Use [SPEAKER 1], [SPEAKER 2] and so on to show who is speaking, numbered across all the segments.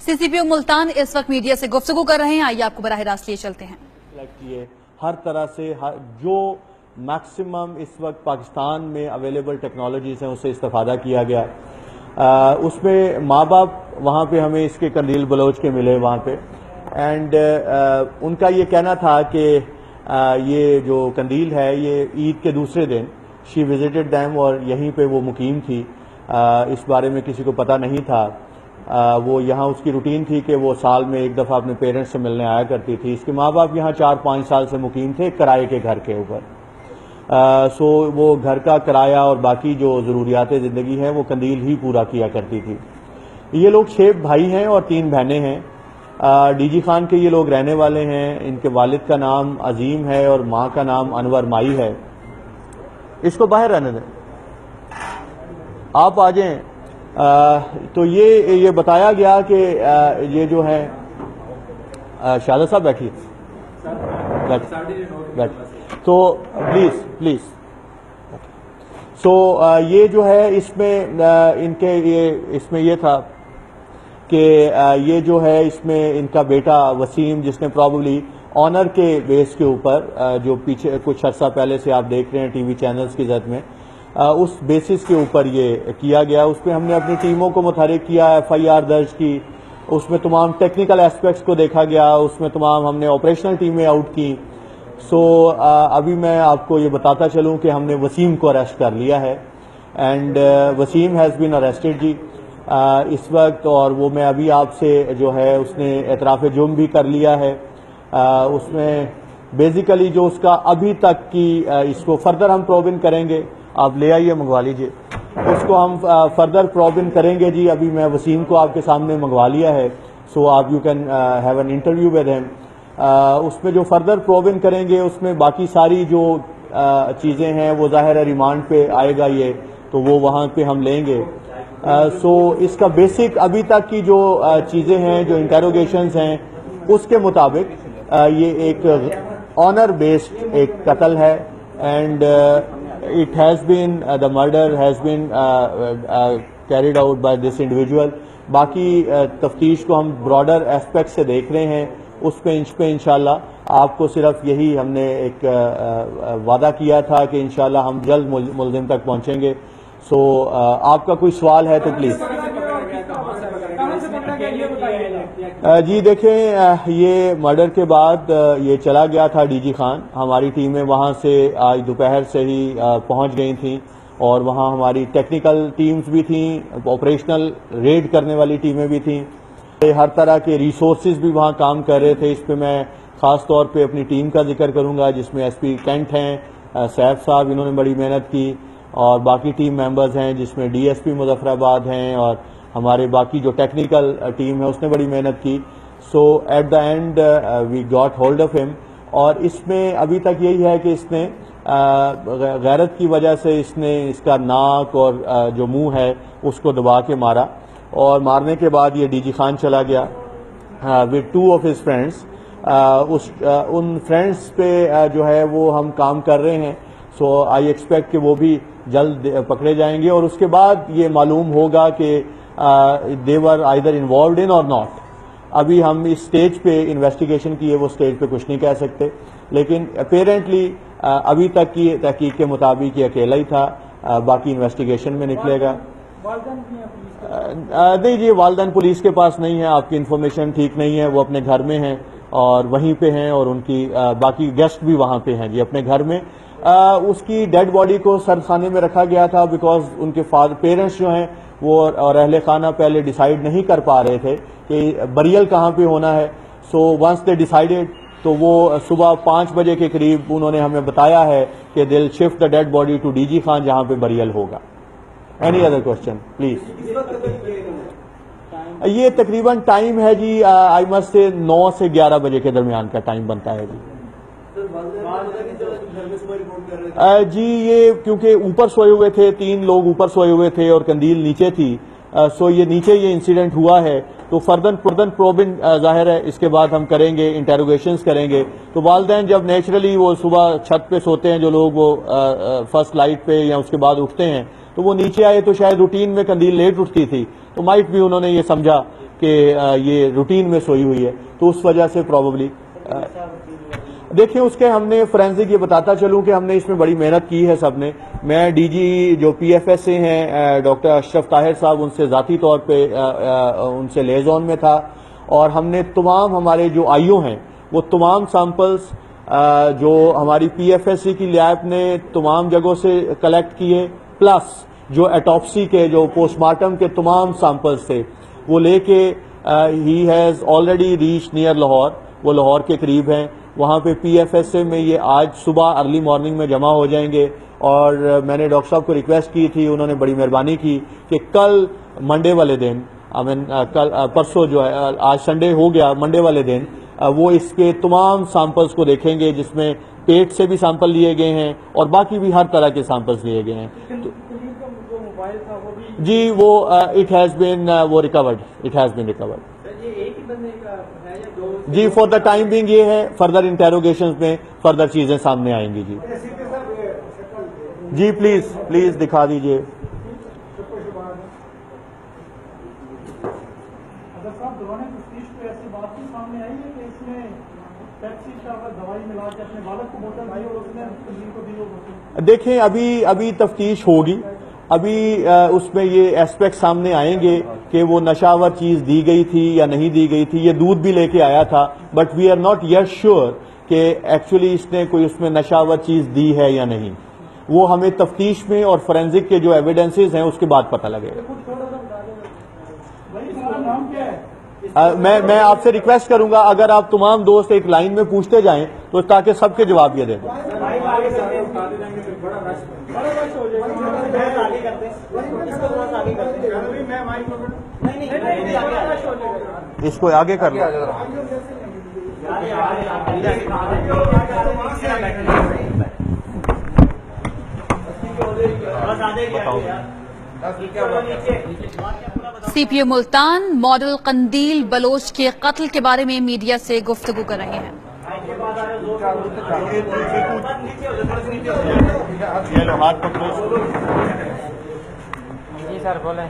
[SPEAKER 1] CCPO Multan इस वक्त media से गुफ्तगू कर रहे हैं, आइए आपको बराह रास्त लिए चलते हैं।
[SPEAKER 2] हर तरह से जो मैक्सिमम इस वक्त पाकिस्तान में अवेलेबल टेक्नोलॉजीज हैं उससे इस्तेफादा किया गया। उसमें माँ बाप वहाँ पे हमें इसके कंदील बलोच के मिले वहाँ पे, एंड उनका ये कहना था कि ये जो कंदील है ये ईद के दूसरे दिन शी विजिटेड दैम और यहीं पे वो मुकीम थी। इस बारे में किसी को पता नहीं था। वो यहाँ उसकी रूटीन थी कि वो साल में एक दफ़ा अपने पेरेंट्स से मिलने आया करती थी। इसके माँ बाप यहाँ 4-5 साल से मुकीम थे किराए के घर के ऊपर। सो वो घर का किराया और बाकी जो ज़रूरियात ज़िंदगी हैं वो कंदील ही पूरा किया करती थी। ये लोग 6 भाई हैं और 3 बहनें हैं। डीजी खान के ये लोग रहने वाले हैं। इनके वालिद का नाम अजीम है और माँ का नाम अनवर माई है। इसको बाहर रहने दें, आप आ जाएं। तो ये बताया गया कि ये जो है शादा साहब बैठिए, बैठ तो प्लीज। सो ये जो है इसमें इनके इसमें ये था कि ये जो है इसमें इनका बेटा वसीम, जिसने प्रॉब्ली ऑनर के बेस के ऊपर जो पीछे कुछ अर्सा पहले से आप देख रहे हैं टीवी चैनल्स की जद में, उस बेसिस के ऊपर ये किया गया। उस पर हमने अपनी टीमों को मुतहरिक किया, FIR दर्ज की, उसमें तमाम टेक्निकल एस्पेक्ट्स को देखा गया, उसमें तमाम हमने ऑपरेशनल टीमें आउट की। सो अभी मैं आपको ये बताता चलूं कि हमने वसीम को अरेस्ट कर लिया है, and Waseem has been arrested जी इस वक्त। और वो मैं अभी आपसे जो है उसने एतराफ़ जुर्म भी कर लिया है। उसमें बेसिकली जो उसका अभी तक की इसको फर्दर हम प्रोबिन करेंगे, आप ले आइए, मंगवा लीजिए, उसको हम फर्दर प्रोबिन करेंगे जी। अभी मैं वसीम को आपके सामने मंगवा लिया है, सो आप you can have an interview with him. उसमें जो फर्दर प्रोबिन करेंगे उसमें बाकी सारी जो चीज़ें हैं वो ज़ाहिर है रिमांड पे आएगा ये, तो वो वहाँ पे हम लेंगे। सो इसका बेसिक अभी तक की जो चीज़ें हैं, जो इंटेरोगेशंस हैं, उसके मुताबिक ये एक ऑनर बेस्ड एक कत्ल है, and it has been the murder has been carried out by this individual। बाकी तफ्तीश को हम ब्रॉडर एस्पेक्ट से देख रहे हैं, उस पे इंशाल्लाह आपको सिर्फ यही हमने एक वादा किया था कि इंशाल्लाह हम जल्द मुल्जिम तक पहुंचेंगे। सो आपका कोई सवाल है तो प्लीज जी देखें। ये मर्डर के बाद ये चला गया था डीजी खान। हमारी टीमें वहाँ से आज दोपहर से ही पहुँच गई थी, और वहाँ हमारी टेक्निकल टीम्स भी थीं, ऑपरेशनल रेड करने वाली टीमें भी थीं, हर तरह के रिसोर्सेज भी वहाँ काम कर रहे थे। इस पर मैं ख़ास तौर पे अपनी टीम का जिक्र करूँगा, जिसमें SP कैंट हैं, सैफ साहब, इन्होंने बड़ी मेहनत की, और बाकी टीम मेंबर्स हैं जिसमें DSP मुजफ्फराबाद हैं, और हमारे बाकी जो टेक्निकल टीम है उसने बड़ी मेहनत की। So at the end we got hold of him. और इसमें अभी तक यही है कि इसने गैरत की वजह से इसने इसका नाक और जो मुंह है उसको दबा के मारा, और मारने के बाद ये डीजी खान चला गया विद 2 of his फ्रेंड्स। उन फ्रेंड्स पे जो है वो हम काम कर रहे हैं। सो आई एक्सपेक्ट कि वो भी जल्द पकड़े जाएंगे, और उसके बाद ये मालूम होगा कि they were either involved in or not। अभी हम इस स्टेज पे इन्वेस्टिगेशन की है, वो स्टेज पे कुछ नहीं कह सकते, लेकिन अपेरेंटली अभी तक की तहकीक के मुताबिक ये अकेला ही था। बाकी इन्वेस्टिगेशन में निकलेगा। नहीं जी, वालदैन पुलिस के पास नहीं है, आपकी इन्फॉर्मेशन ठीक नहीं है, वो अपने घर में हैं और वहीं पे हैं, और उनकी बाकी गेस्ट भी वहाँ पे हैं जी अपने घर में। उसकी डेड बॉडी को सरखाने में रखा गया था, बिकॉज उनके पेरेंट्स जो हैं वो और अहले खाना पहले डिसाइड नहीं कर पा रहे थे कि बरियल कहाँ पे होना है। सो वंस दे डिसाइडेड, तो वो सुबह 5 बजे के करीब उन्होंने हमें बताया है कि they will shift the dead body to DG Khan, जहाँ पे बरियल होगा। Any other question please. ये तकरीबन टाइम है जी, आई मस्ट से 9 से 11 बजे के दरमियान का टाइम बनता है जी। जी ये क्योंकि ऊपर सोए हुए थे, 3 लोग ऊपर सोए हुए थे और कंदील नीचे थी, सो ये नीचे ये इंसिडेंट हुआ है। तो फर्दर प्रोबिन जाहिर है इसके बाद हम करेंगे, इंटेरोगेशंस करेंगे। तो वालदैन जब नेचुरली वो सुबह छत पे सोते हैं जो लोग, वो फर्स्ट लाइट पे या उसके बाद उठते हैं, तो वो नीचे आए तो शायद रूटीन में कंदील लेट उठती थी, तो माइट भी उन्होंने ये समझा کہ یہ روٹین میں سوئی ہوئی ہے، تو اس وجہ سے پروبیبلی دیکھیں اس کے ہم نے فورینزک یہ بتاتا چلوں کہ ہم نے اس میں بڑی محنت کی ہے سب نے. میں ڈی جی جو پی ایف ایس سے ہیں ڈاکٹر اشرف طاہر صاحب، ان سے ذاتی طور پہ ان سے لیزون میں تھا، اور ہم نے تمام ہمارے جو آئی او ہیں وہ تمام سیمپلز جو ہماری پی ایف ایس سی کی لیب نے تمام جگہوں سے کلیکٹ کیے، پلس جو ایٹاپسی کے جو پوسٹ مارٹم کے تمام سیمپلز تھے وہ لے کے he has already reach near Lahore, وہ لاہور کے قریب ہیں. وہاں پہ پی ایف ایس اے میں یہ آج صبح ارلی مارننگ میں جمع ہو جائیں گے. اور میں نے ڈاکٹر صاحب کو ریکویسٹ کی تھی، انہوں نے بڑی مہربانی کی کہ کل منڈے والے دن کل پرسوں جو ہے آج سنڈے ہو گیا، منڈے والے دن وہ اس کے تمام سیمپلز کو دیکھیں گے، جس میں پیٹ سے بھی سیمپل لیے گئے ہیں اور باقی بھی ہر طرح کے سیمپلز لیے گئے ہیں. جی وہ اٹ ہیز بین وہ ریکورڈ، اٹ ہیز بین ریکورڈ. جی فار دا ٹائم بینگ یہ ہے، فردر انٹیروگیشنز میں فردر چیزیں سامنے آئیں گی. جی پلیز پلیز دکھا دیجئے. دیکھیں ابھی تفتیش ہوگی، ابھی اس میں یہ ایسپیکٹ سامنے آئیں گے کہ وہ نشاور چیز دی گئی تھی یا نہیں دی گئی تھی. یہ دودھ بھی لے کے آیا تھا، but we are not yet sure کہ ایکچولی اس نے کوئی اس میں نشاور چیز دی ہے یا نہیں. وہ ہمیں تفتیش میں اور فورینزک کے جو ایویڈنسز ہیں اس کے بعد پتہ لگے گا. میں آپ سے ریکویسٹ کروں گا اگر آپ تمام دوست ایک لائن میں پوچھتے جائیں تو تاکہ سب کے جواب یہ دے دیں. اس کو آگے کر لو.
[SPEAKER 1] سی پی او ملتان ماڈل قندیل بلوچ کے قتل کے بارے میں میڈیا سے گفتگو کر رہے ہیں.
[SPEAKER 3] جی سر بولیں.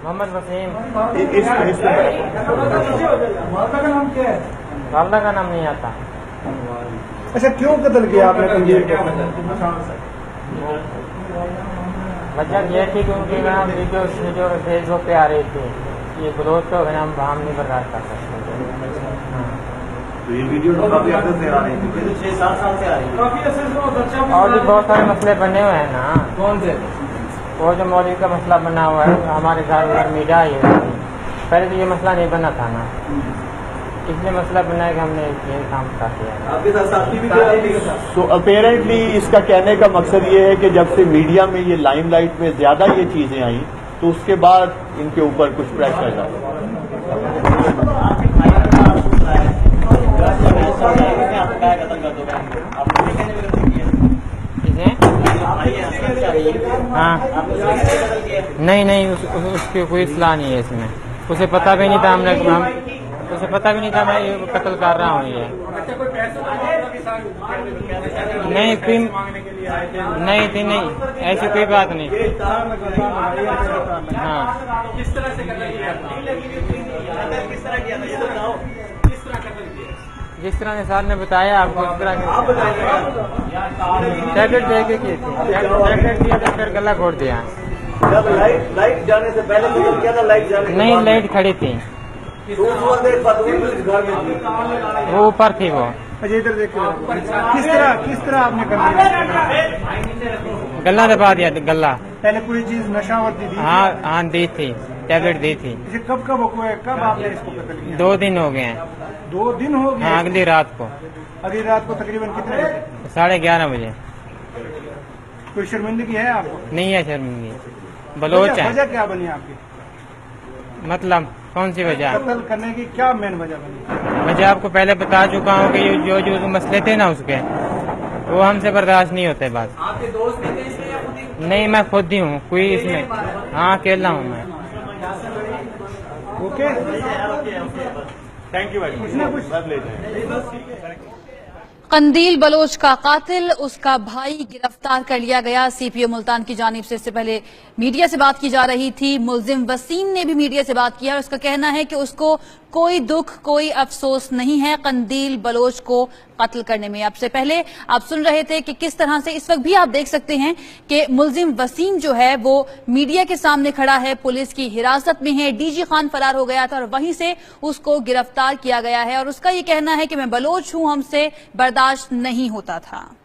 [SPEAKER 3] محمد وسیم. والدہ کا نام نہیں آتا.
[SPEAKER 4] اچھا کیوں قتل کیا آپ نے قندیل کو؟
[SPEAKER 3] وجہ یہ تھی کہ ان کی ویڈیو فیس بک پہ آ رہی تھی. یہ بلوچ تو ہم نہیں برداشت کر سکتے.
[SPEAKER 4] یہ ویڈیو کافی عرصے سے آ رہی تھی، 6-7 سال سے آ رہی ہے.
[SPEAKER 3] اور بھی بہت سارے مسئلے بنے ہوئے ہیں نا.
[SPEAKER 4] کون سے؟
[SPEAKER 3] وہ جو مولوی کا مسئلہ بنا ہوا ہے ہمارے ساتھ میڈیا ہے. پہلے تو یہ مسئلہ نہیں بنا تھا نا، اس لیے مسئلہ بنا ہے کہ ہم نے یہ کام کر دیا.
[SPEAKER 4] آپ کے ساتھ ساتھی بھی کیا؟
[SPEAKER 2] سو اپیرنٹلی اس کا کہنے کا مقصد یہ ہے کہ جب سے میڈیا میں یہ لائم لائٹ میں زیادہ یہ چیزیں آئیں تو اس کے بعد ان کے اوپر کچھ پریشر ڈالا.
[SPEAKER 3] ہاں نہیں اس کی کوئی اصلاح نہیں ہے اس میں. اسے پتہ بھی نہیں تھا اسے پتہ بھی نہیں تھا میں یہ قتل کر رہا ہوں. یہ نہیں ایسی کوئی بات نہیں. ہاں جس طرح نثار نے بتایا آپ کو اس طرح ٹیبلٹ دے کے کی تھی. ٹیبلٹ دیا تو پھر گلا گھوٹ دیا.
[SPEAKER 4] لائٹ جانے سے پہلے کیا تھا؟ لائٹ جانے
[SPEAKER 3] نہیں لائٹ کھڑی تھی، وہ اوپر تھی. وہ
[SPEAKER 4] ادھر دیکھ کس طرح آپ نے
[SPEAKER 3] گلا دبا دیا. گلا
[SPEAKER 4] پہلے پوری چیز نشاورتی تھی؟
[SPEAKER 3] ہاں دی تھی، ٹیبلٹ دی تھی.
[SPEAKER 4] کب ہوا ہے؟ کب آپ نے اس کو قتل کیا؟
[SPEAKER 3] 2 دن ہو گئے ہیں.
[SPEAKER 4] 2 دن ہو گئے؟
[SPEAKER 3] ہاں اگلی رات کو.
[SPEAKER 4] اگلی رات کو تقریباً کتنے بجے؟
[SPEAKER 3] 11:30 بجے.
[SPEAKER 4] کوئی شرمندگی ہے آپ کو؟
[SPEAKER 3] نہیں ہے شرمندگی. بلوچ ہے.
[SPEAKER 4] وجہ کیا بنی آپ کی؟
[SPEAKER 3] مطلب کون سی وجہ؟
[SPEAKER 4] قتل کرنے کی کیا مین وجہ بنی؟
[SPEAKER 3] میں آپ کو پہلے بتا چکا ہوں کہ جو مسئلے تھے نا اس کے، وہ ہم سے برداشت نہیں ہوتے. بات
[SPEAKER 4] آپ کے دوست
[SPEAKER 3] نہیں، میں خود ہی ہوں. کوئی اس میں ہاں اکیلا ہوں میں.
[SPEAKER 4] Okay
[SPEAKER 2] thank you very much.
[SPEAKER 1] कंदील बलोच का कातिल, उसका भाई गिरफ्तार कर लिया गया। सीपीओ मुल्तान की जानिब से इससे पहले मीडिया से बात की जा रही थी। मुलजिम वसीम ने भी मीडिया से बात की है और उसका कहना है कि उसको कोई दुख, कोई अफसोस नहीं है कंदील बलोच को कत्ल करने में। अब से पहले आप सुन रहे थे कि किस तरह से इस वक्त भी आप देख सकते हैं कि मुलजिम वसीम जो है वो मीडिया के सामने खड़ा है, पुलिस की हिरासत में है। डीजी खान फरार हो गया था और वहीं से उसको गिरफ्तार किया गया है और उसका ये कहना है कि मैं बलोच हूं, हमसे बर्दाश्त नहीं होता था।